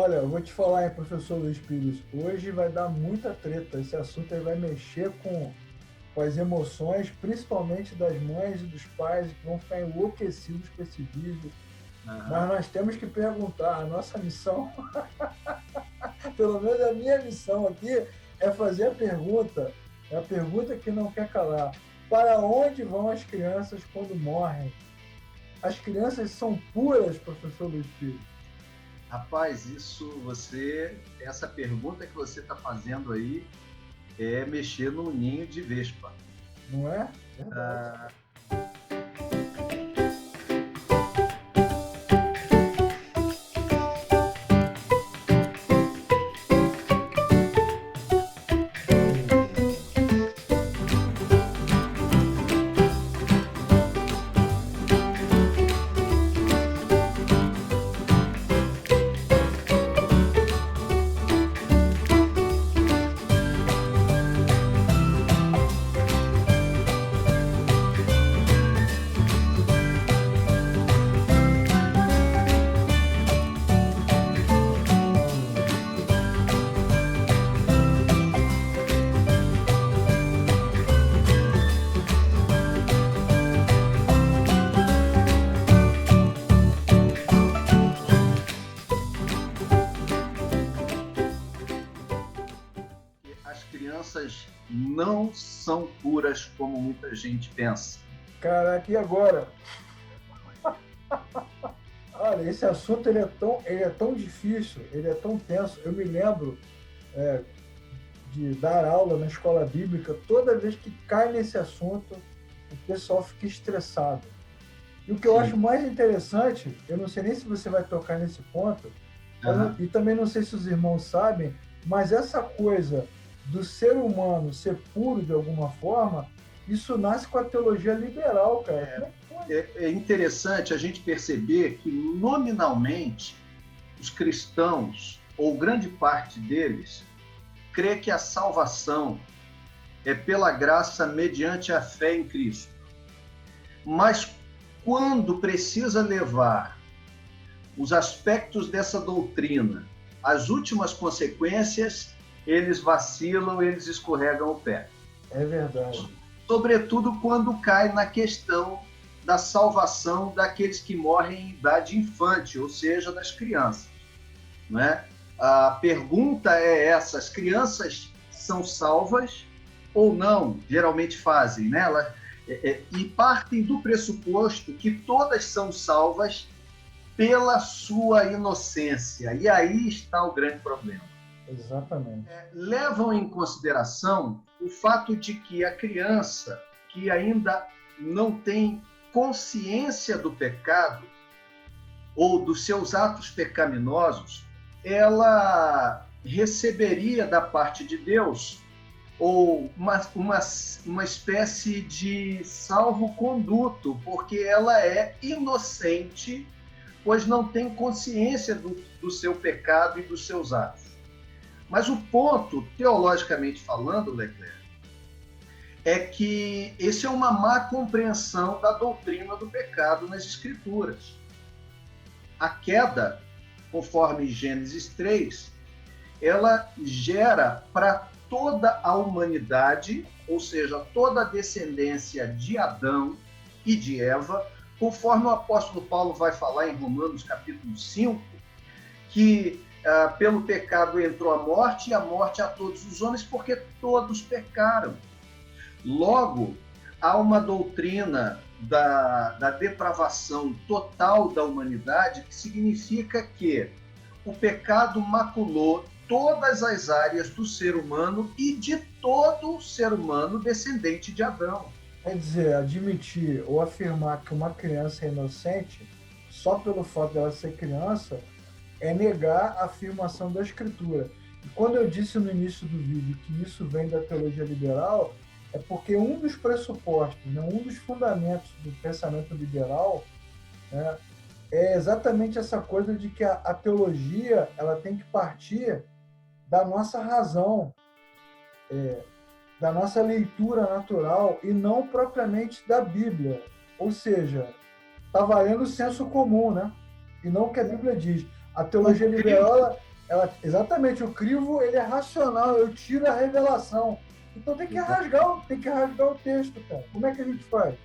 Olha, eu vou te falar, hein, professor Luiz Pires, hoje vai dar muita treta. Esse assunto aí vai mexer com as emoções, principalmente das mães e dos pais, que vão ficar enlouquecidos com esse vídeo. Mas Aham. nós temos que perguntar, a nossa missão, pelo menos a minha missão aqui, é fazer a pergunta, é a pergunta que não quer calar. Para onde vão as crianças quando morrem? As crianças são puras, professor Luiz Pires? Rapaz, essa pergunta que você está fazendo aí é mexer no ninho de vespa. Não é? Verdade. Ah, as crianças não são puras como muita gente pensa. Caraca, e agora? Olha, esse assunto ele é tão difícil, ele é tão tenso. Eu me lembro de dar aula na escola bíblica, toda vez que cai nesse assunto, o pessoal fica estressado. E o que eu acho Sim. mais interessante, eu não sei nem se você vai tocar nesse ponto, Aham. e também não sei se os irmãos sabem, mas essa coisa do ser humano ser puro de alguma forma, isso nasce com a teologia liberal, cara. Como é que pode? É interessante a gente perceber que, nominalmente, os cristãos, ou grande parte deles, crê que a salvação é pela graça mediante a fé em Cristo. Mas quando precisa levar os aspectos dessa doutrina às últimas consequências, eles vacilam, eles escorregam o pé. É verdade. Sobretudo quando cai na questão da salvação daqueles que morrem em idade infante, ou seja, das crianças. Não é? A pergunta é essa: as crianças são salvas ou não? Geralmente fazem, né? E partem do pressuposto que todas são salvas pela sua inocência. E aí está o grande problema. Exatamente. Levam em consideração o fato de que a criança que ainda não tem consciência do pecado ou dos seus atos pecaminosos, ela receberia da parte de Deus ou uma espécie de salvo-conduto, porque ela é inocente, pois não tem consciência do seu pecado e dos seus atos. Mas o ponto, teologicamente falando, Leclerc, é que esse é uma má compreensão da doutrina do pecado nas Escrituras. A queda, conforme Gênesis 3, ela gera para toda a humanidade, ou seja, toda a descendência de Adão e de Eva, conforme o apóstolo Paulo vai falar em Romanos capítulo 5, que pelo pecado entrou a morte, e a morte a todos os homens, porque todos pecaram. Logo, há uma doutrina da depravação total da humanidade, que significa que o pecado maculou todas as áreas do ser humano e de todo ser humano descendente de Adão. Quer dizer, admitir ou afirmar que uma criança é inocente, só pelo fato dela ser criança, é negar a afirmação da Escritura. E quando eu disse no início do vídeo que isso vem da teologia liberal, é porque um dos pressupostos, né, um dos fundamentos do pensamento liberal, né, é exatamente essa coisa de que a teologia ela tem que partir da nossa razão, da nossa leitura natural e não propriamente da Bíblia. Ou seja, está valendo o senso comum, né? E não o que a Bíblia diz. A teologia liberal Exatamente, o crivo ele é racional, eu tiro a revelação. Então tem que rasgar o texto, cara. Como é que a gente faz?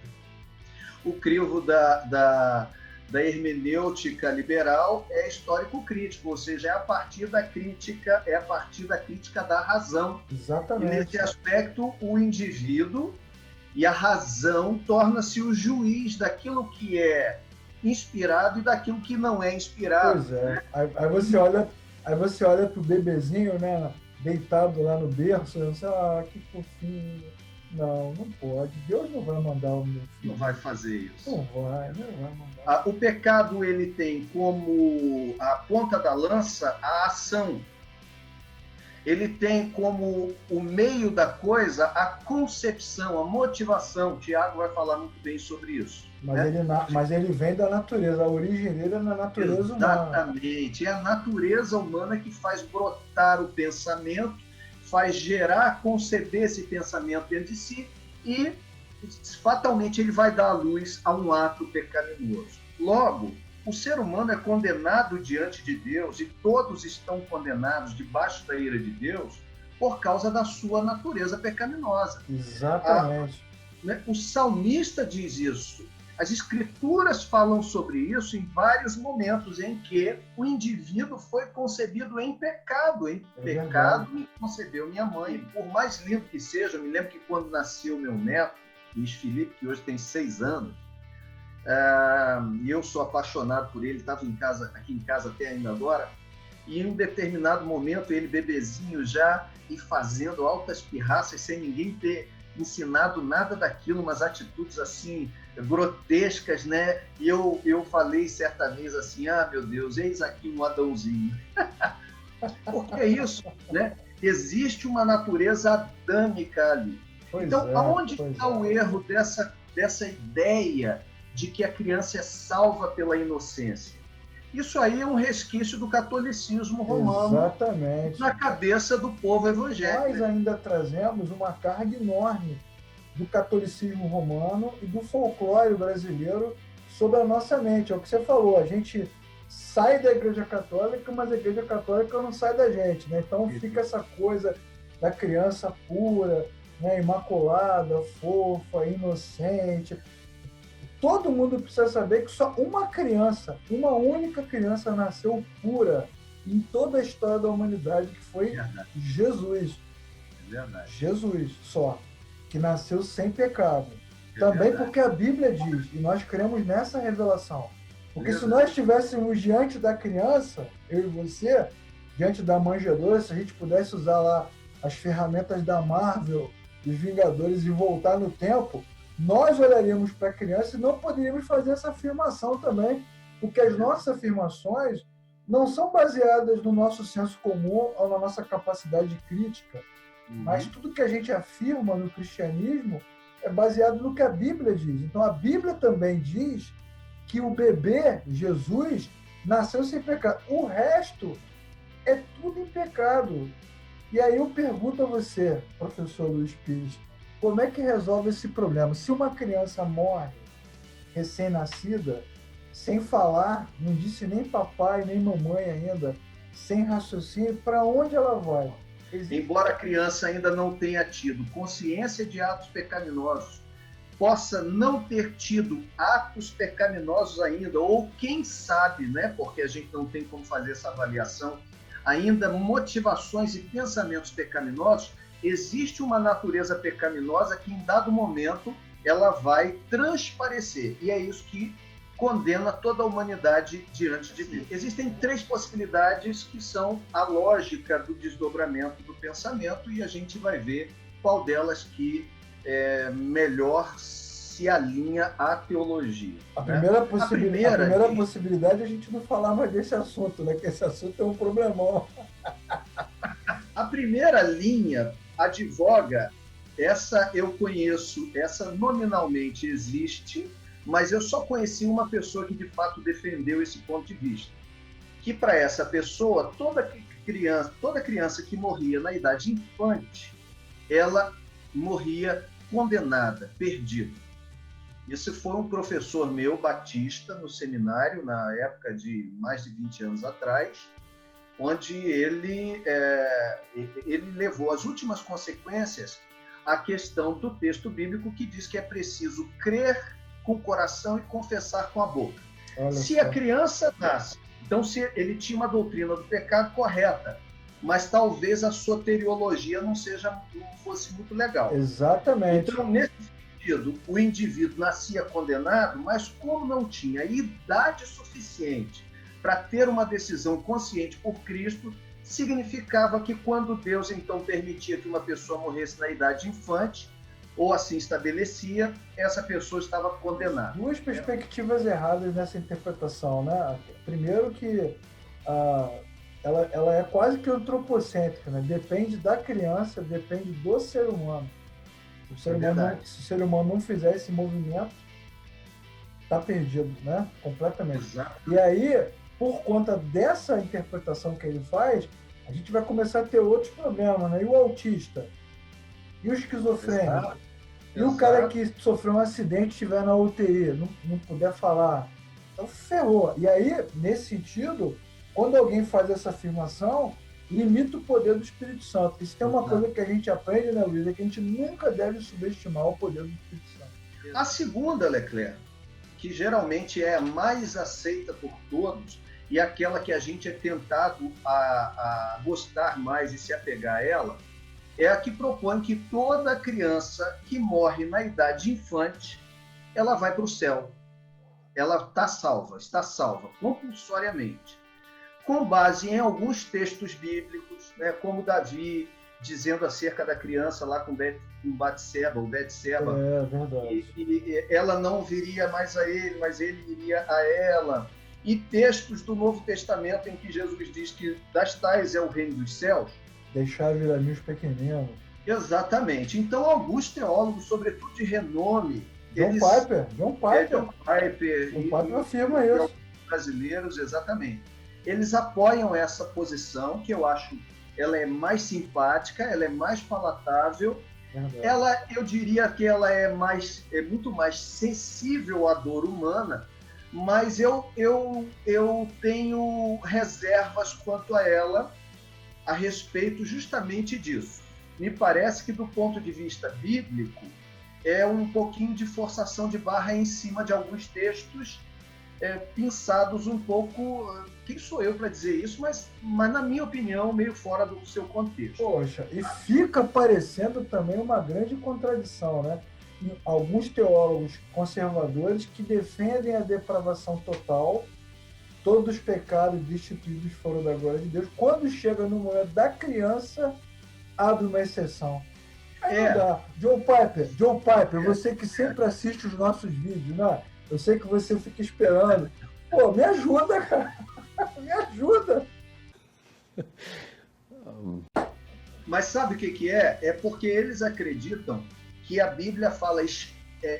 O crivo da hermenêutica liberal é histórico-crítico, ou seja, é a partir da crítica da razão. Exatamente. E nesse aspecto, o indivíduo e a razão torna-se o juiz daquilo que é inspirado e daquilo que não é inspirado. Pois é. Né? Aí você olha pro bebezinho, né, deitado lá no berço, e você, que fofinho. Não pode. Deus não vai mandar o meu filho. Não vai fazer isso. Não vai mandar. O pecado, ele tem como a ponta da lança a ação. Ele tem como o meio da coisa a concepção, a motivação. Tiago vai falar muito bem sobre isso. Mas ele vem da natureza, a origem dele é na natureza humana. Exatamente. É a natureza humana que faz brotar o pensamento, faz gerar, conceber esse pensamento dentro de si e fatalmente ele vai dar à luz a um ato pecaminoso. Logo, o ser humano é condenado diante de Deus e todos estão condenados debaixo da ira de Deus por causa da sua natureza pecaminosa. Exatamente. O salmista diz isso. As escrituras falam sobre isso em vários momentos em que o indivíduo foi concebido em pecado. Em pecado me concebeu minha mãe. Por mais lindo que seja, eu me lembro que quando nasceu meu neto, Luiz Felipe, que hoje tem 6 anos, e eu sou apaixonado por ele, estava aqui em casa até ainda agora, e em um determinado momento, ele bebezinho já, e fazendo altas pirraças, sem ninguém ter ensinado nada daquilo, umas atitudes assim grotescas, né? E eu falei certa vez assim, meu Deus, eis aqui um Adãozinho. Porque é isso, né? Existe uma natureza adâmica ali. Então, aonde está o erro dessa ideia de que a criança é salva pela inocência? Isso aí é um resquício do catolicismo romano. Exatamente. Na cabeça do povo evangélico. Nós ainda trazemos uma carga enorme do catolicismo romano e do folclore brasileiro sobre a nossa mente. É o que você falou, a gente sai da Igreja Católica, mas a Igreja Católica não sai da gente, né? Então fica essa coisa da criança pura, né? Imaculada, fofa, inocente. Todo mundo precisa saber que só uma única criança nasceu pura em toda a história da humanidade, que foi Jesus. É verdade. Jesus, só. Que nasceu sem pecado. Também porque a Bíblia diz, e nós cremos nessa revelação. Porque se nós estivéssemos diante da criança, eu e você, diante da manjedoura, se a gente pudesse usar lá as ferramentas da Marvel, dos Vingadores e voltar no tempo, nós olharíamos para a criança e não poderíamos fazer essa afirmação também, porque as nossas afirmações não são baseadas no nosso senso comum ou na nossa capacidade crítica, mas tudo que a gente afirma no cristianismo é baseado no que a Bíblia diz. Então a Bíblia também diz que o bebê, Jesus, nasceu sem pecado. O resto é tudo em pecado. E aí eu pergunto a você, professor Luiz Pires, como é que resolve esse problema? Se uma criança morre recém-nascida, sem falar, não disse nem papai, nem mamãe ainda, sem raciocínio, para onde ela vai? Embora a criança ainda não tenha tido consciência de atos pecaminosos, possa não ter tido atos pecaminosos ainda, ou quem sabe, né, porque a gente não tem como fazer essa avaliação, ainda motivações e pensamentos pecaminosos, existe uma natureza pecaminosa que em dado momento ela vai transparecer, e é isso que condena toda a humanidade diante de Deus. Existem 3 possibilidades que são a lógica do desdobramento do pensamento, e a gente vai ver qual delas que melhor se alinha à teologia. A primeira possibilidade é a gente não falar mais desse assunto, né? Que esse assunto é um problemão. A primeira linha advoga, essa eu conheço, essa nominalmente existe, mas eu só conheci uma pessoa que de fato defendeu esse ponto de vista. Que para essa pessoa, toda criança que morria na idade infante, ela morria condenada, perdida. Esse foi um professor meu, batista, no seminário, na época de mais de 20 anos atrás, onde ele levou às últimas consequências a questão do texto bíblico que diz que é preciso crer com o coração e confessar com a boca. Se a criança nasce, então se ele tinha uma doutrina do pecado correta, mas talvez a soteriologia não fosse muito legal. Exatamente. Então, nesse sentido, o indivíduo nascia condenado, mas como não tinha idade suficiente para ter uma decisão consciente por Cristo, significava que quando Deus então permitia que uma pessoa morresse na idade infante, ou assim estabelecia, essa pessoa estava condenada. Duas perspectivas erradas nessa interpretação, né? Primeiro que ela é quase que antropocêntrica, né? Depende da criança, depende do ser humano. Se o ser humano não fizer esse movimento, está perdido, né? Completamente. Exato. E aí, por conta dessa interpretação que ele faz, a gente vai começar a ter outros problemas, né? E o autista? E o esquizofrênico? Exato. E o cara que sofreu um acidente e estiver na UTI, não puder falar? Então, ferrou. E aí, nesse sentido, quando alguém faz essa afirmação, limita o poder do Espírito Santo. Isso tem uma coisa que a gente aprende, né, Luiz? É que a gente nunca deve subestimar o poder do Espírito Santo. A segunda, Leclerc, que geralmente é a mais aceita por todos e aquela que a gente é tentado a gostar mais e se apegar a ela, é a que propõe que toda criança que morre na idade infante, ela vai para o céu. Ela está salva, compulsoriamente. Com base em alguns textos bíblicos, né, como Davi dizendo acerca da criança lá com Batseba, ou Betseba, e ela não viria mais a ele, mas ele iria a ela. E textos do Novo Testamento em que Jesus diz que das tais é o reino dos céus. Deixar vilarinhos pequeninos. Exatamente. Então, alguns teólogos, sobretudo de renome, John Piper afirma isso. Brasileiros, exatamente. Eles apoiam essa posição, que eu acho ela é mais simpática, ela é mais palatável. Eu diria que ela é muito mais sensível à dor humana, mas eu tenho reservas quanto a ela a respeito justamente disso. Me parece que, do ponto de vista bíblico, é um pouquinho de forçação de barra em cima de alguns textos pensados um pouco... Quem sou eu para dizer isso? Mas, na minha opinião, meio fora do seu contexto. Poxa, e fica parecendo também uma grande contradição, né? Alguns teólogos conservadores que defendem a depravação total, todos os pecados destituídos foram da glória de Deus. Quando chega no momento da criança, abre uma exceção. Aí não dá. John Piper, você que sempre assiste os nossos vídeos, né? Eu sei que você fica esperando. Pô, me ajuda, cara. Me ajuda. Mas sabe o que é? É porque eles acreditam que a Bíblia fala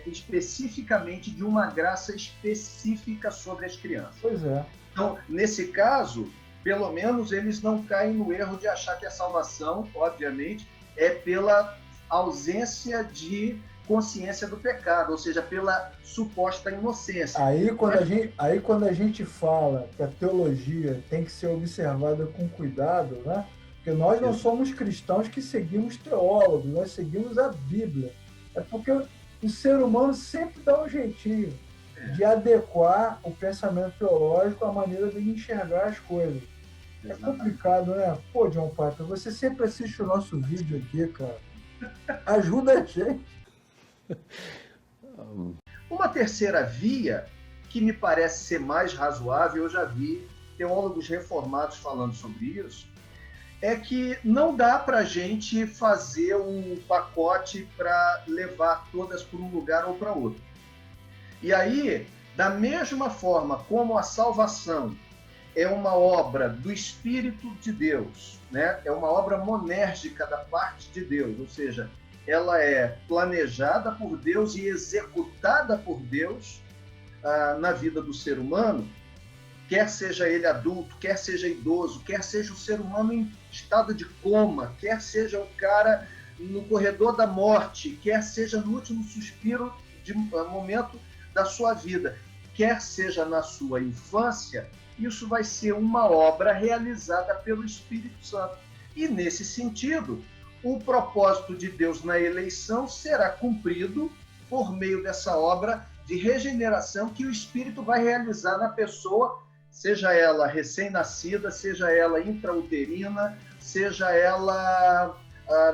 especificamente de uma graça específica sobre as crianças. Pois é. Então, nesse caso, pelo menos eles não caem no erro de achar que a salvação, obviamente, é pela ausência de consciência do pecado, ou seja, pela suposta inocência. Aí quando a gente fala que a teologia tem que ser observada com cuidado, né? Porque nós não somos cristãos que seguimos teólogos, nós seguimos a Bíblia. É porque o ser humano sempre dá um jeitinho de adequar o pensamento teológico à maneira de enxergar as coisas. É complicado, né? Pô, John Piper, você sempre assiste o nosso vídeo aqui, cara. Ajuda a gente. Uma terceira via, que me parece ser mais razoável, eu já vi teólogos reformados falando sobre isso, é que não dá para a gente fazer um pacote para levar todas para um lugar ou para outro. E aí, da mesma forma como a salvação é uma obra do Espírito de Deus, né? É uma obra monérgica da parte de Deus, ou seja, ela é planejada por Deus e executada por Deus na vida do ser humano, quer seja ele adulto, quer seja idoso, quer seja o ser humano em estado de coma, quer seja o cara no corredor da morte, quer seja no último suspiro de momento da sua vida, quer seja na sua infância, isso vai ser uma obra realizada pelo Espírito Santo. E, nesse sentido, o propósito de Deus na eleição será cumprido por meio dessa obra de regeneração que o Espírito vai realizar na pessoa, seja ela recém-nascida, seja ela intrauterina, seja ela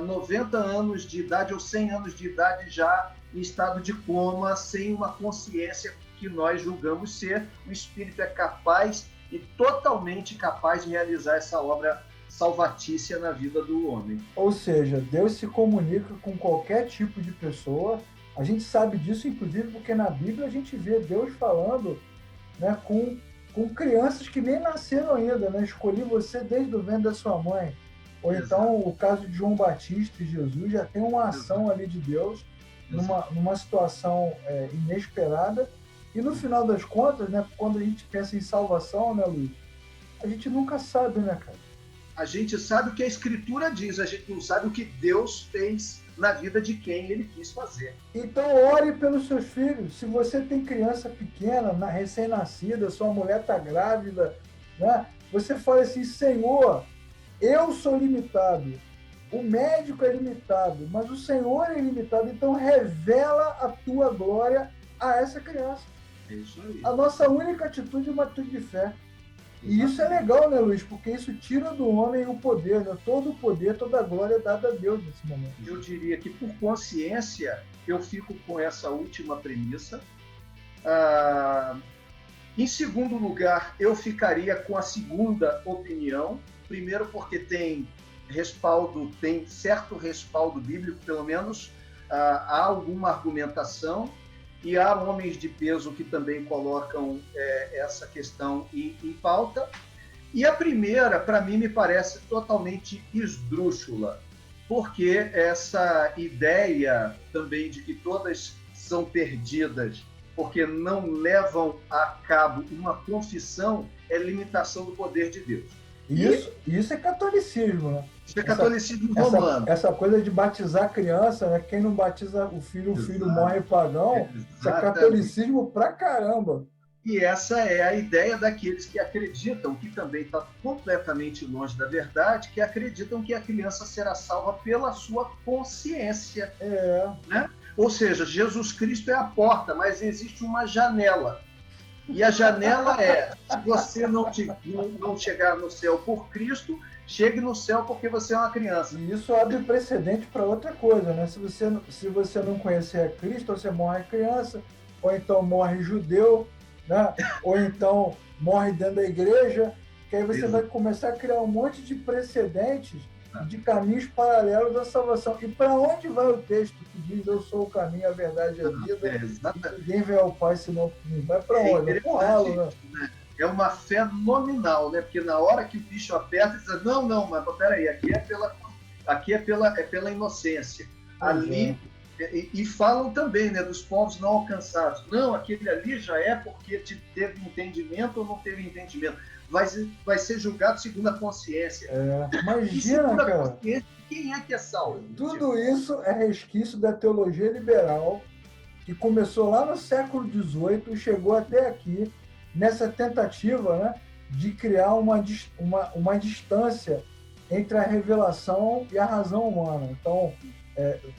90 anos de idade ou 100 anos de idade já em estado de coma, sem uma consciência que nós julgamos ser. O Espírito é capaz e totalmente capaz de realizar essa obra salvatícia na vida do homem. Ou seja, Deus se comunica com qualquer tipo de pessoa. A gente sabe disso, inclusive, porque na Bíblia a gente vê Deus falando, né, com crianças que nem nasceram ainda, né? Escolhi você desde o ventre da sua mãe. Ou Exato. Então, o caso de João Batista e Jesus já tem uma ação ali de Deus numa situação inesperada. E no final das contas, né, quando a gente pensa em salvação, né, Luiz, a gente nunca sabe, né, cara? A gente sabe o que a Escritura diz, a gente não sabe o que Deus fez na vida de quem Ele quis fazer. Então, ore pelos seus filhos. Se você tem criança pequena, recém-nascida, sua mulher está grávida, né? Você fala assim, Senhor, eu sou limitado, o médico é limitado, mas o Senhor é ilimitado, então revela a tua glória a essa criança. É isso aí. A nossa única atitude é uma atitude de fé. E isso é legal, né, Luiz? Porque isso tira do homem o poder, né? Todo o poder, toda a glória é dada a Deus nesse momento. Eu diria que, por consciência, eu fico com essa última premissa. Em segundo lugar, eu ficaria com a segunda opinião. Primeiro, porque tem certo respaldo bíblico, pelo menos há alguma argumentação. E há homens de peso que também colocam essa questão em pauta. E a primeira, para mim, me parece totalmente esdrúxula, porque essa ideia também de que todas são perdidas porque não levam a cabo uma confissão é limitação do poder de Deus. Isso é catolicismo, né? Isso é catolicismo romano. Essa coisa de batizar a criança, né? Quem não batiza o filho morre pagão. Isso é catolicismo pra caramba. E essa é a ideia daqueles que acreditam, que também está completamente longe da verdade, que acreditam que a criança será salva pela sua consciência. Né? Ou seja, Jesus Cristo é a porta, mas existe uma janela. E a janela se você não chegar no céu por Cristo, chegue no céu porque você é uma criança. E isso abre precedente para outra coisa, né? Se você não conhecer a Cristo, você morre criança, ou então morre judeu, né? Ou então morre dentro da igreja, que aí você vai começar a criar um monte de precedentes de caminhos paralelos da salvação. E para onde vai o texto que diz eu sou o caminho, a verdade e a vida? Ninguém vem ao Pai senão por mim. Vai para onde? Né? É uma fé nominal, né? Porque na hora que o bicho aperta, diz, não, mas peraí, aqui é pela inocência. Ali, e falam também, né, dos povos não alcançados. Não, aquele ali já é porque teve entendimento ou não teve entendimento. Vai ser julgado segundo a consciência. Imagina, cara. Quem é que é salvo? Tudo isso é resquício da teologia liberal que começou lá no século XVIII e chegou até aqui nessa tentativa, né, de criar uma distância entre a revelação e a razão humana. Então,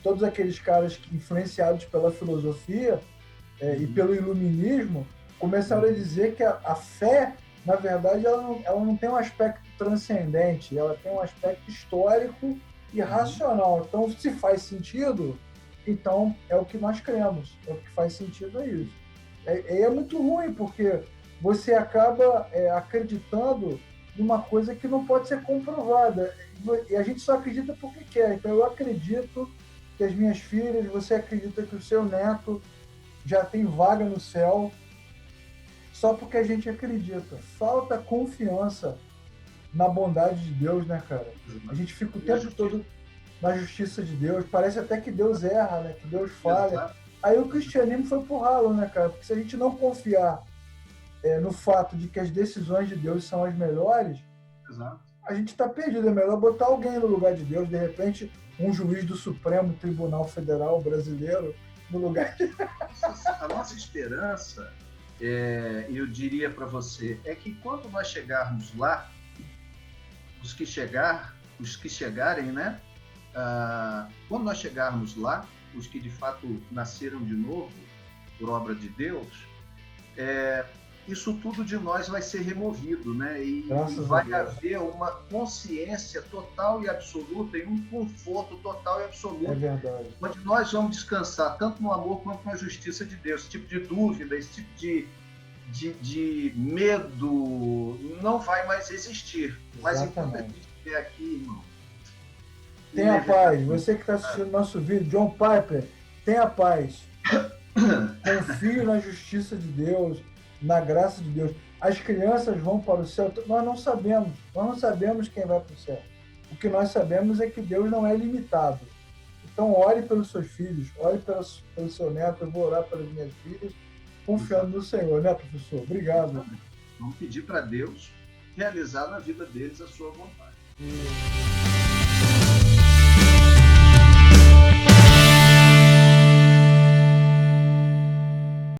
todos aqueles caras que, influenciados pela filosofia e pelo iluminismo, começaram a dizer que a fé, na verdade, ela não tem um aspecto transcendente, ela tem um aspecto histórico e racional. Então, se faz sentido, então é o que nós cremos, é o que faz sentido, é isso. É muito ruim, porque você acaba acreditando numa coisa que não pode ser comprovada. E a gente só acredita porque quer. Então, eu acredito que as minhas filhas, você acredita que o seu neto já tem vaga no céu, só porque a gente acredita. Falta confiança na bondade de Deus, né, cara? A gente fica o tempo todo na justiça de Deus. Parece até que Deus erra, né? Que Deus falha. Aí o cristianismo foi pro ralo, né, cara? Porque se a gente não confiar no fato de que as decisões de Deus são as melhores, a gente está perdido. É melhor botar alguém no lugar de Deus, de repente um juiz do Supremo Tribunal Federal brasileiro no lugar de... A nossa esperança eu diria para você, é que quando nós chegarmos lá, os que chegarem, né? Quando nós chegarmos lá, os que de fato nasceram de novo por obra de Deus, isso tudo de nós vai ser removido, né? E vai haver uma consciência total e absoluta e um conforto total e absoluto. É verdade. Onde nós vamos descansar tanto no amor quanto na justiça de Deus. Esse tipo de dúvida, esse tipo de medo não vai mais existir. Mas enquanto a gente estiver aqui, irmão, tenha paz. Você que está assistindo nosso vídeo, John Piper, tenha paz. Confie na justiça de Deus, na graça de Deus. As crianças vão para o céu. Nós não sabemos quem vai para o céu. O que nós sabemos é que Deus não é limitado. Então, ore pelos seus filhos, ore pelo seu neto. Eu vou orar pelas minhas filhas, confiando no Senhor, né, professor? Obrigado. Vamos pedir para Deus realizar na vida deles a sua vontade.